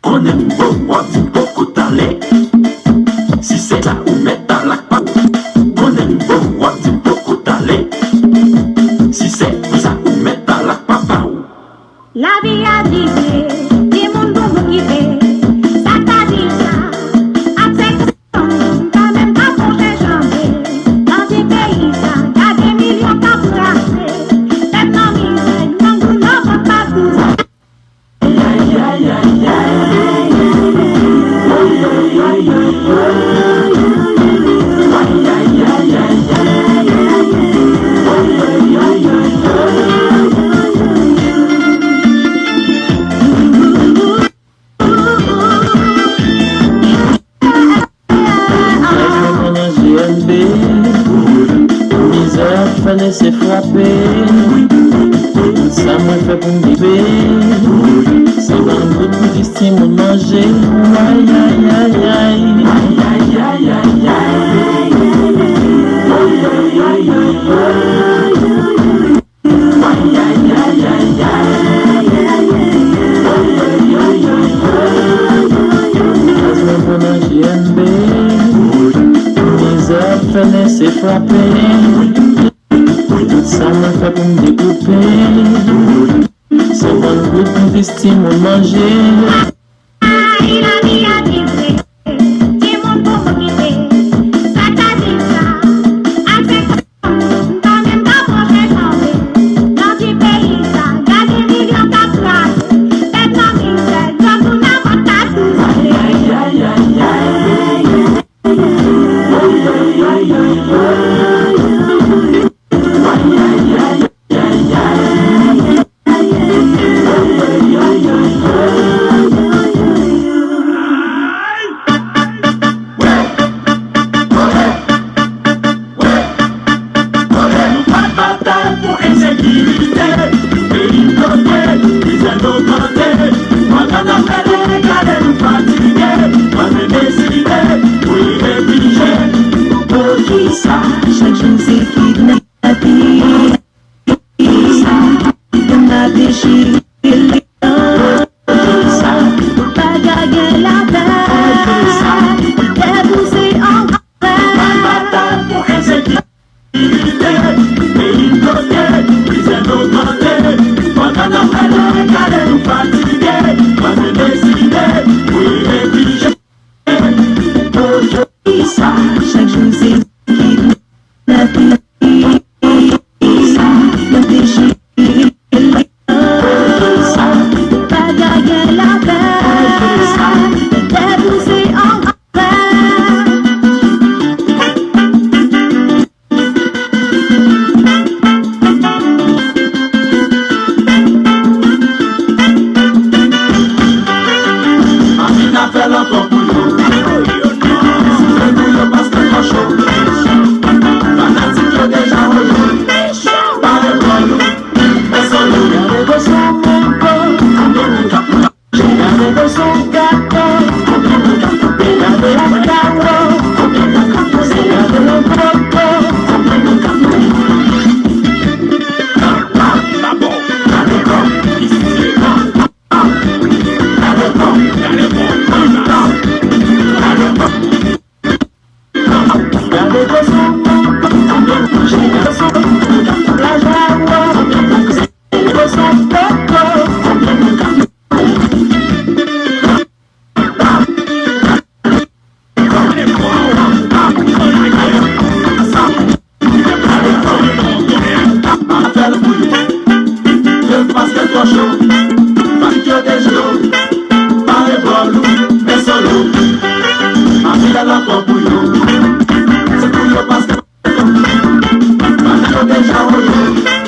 On aime beaucoup d'aller. Si c'est là où mettre à la part. On aime beaucoup d'aller. Si c'est ça où mettre à la part. La vie a dit, des mondes vont quitter. Ça t'a dit ça. Avec quand même pas pour changer. Dans des pays, ça, y a des millions pas pour raser. Maintenant, misère, nous n'avons pas tout. Aïe, aïe, aïe, aïe. C'est frappé, ça me fait pour me vivre, ça va un peu plus d'estime au manger, aïe aïe aïe aïe, aïe aïe aïe aïe, c'est frappé. Ça me fait pour me découper. Ça va un peu plus d'estime au manger. La vie a dit, des mondes vont quitter. Ça t'a dit ça. Avec quand même pas pour changer. Dans des pays, ça, y a des millions pas pour raser. Maintenant, misère, nous n'avons pas tout. Aïe aïe aïe aïe aïe. Aïe aïe aïe aïe. Chaque jour c'est kidnappé. On a déchiré les dents. Bagager la paix, débousser en Bataille pour insécurité, pays bloqué, prison augmentée. Pendant nos frères, regardez nous fatigués. On est décidé, oui, réfugiés. Aujourd'hui ça, chaque jour c'est kidnappé. On a déchiré les dents. bagager la paix, débousser en Amine a fait l'encore pour nous. C'est pour nous parce que c'est chaud. Fanatique yo déjà rejoint. Parlez pour nous, mais sans nous. Regardez de son manteau, regardez de son gâteau, regardez la carreau, regardez le coco. Regardez de son manteau, regardez de son la joie, regardez de son coco. Appelle pour nous. Je pense que toi chaud. Fanatique yo déjà l'eau. Parlez pour nous, mais sans nous. Amine a l'encore pour nous. C'est pour nous parce que fanatique yo déjà rejoint.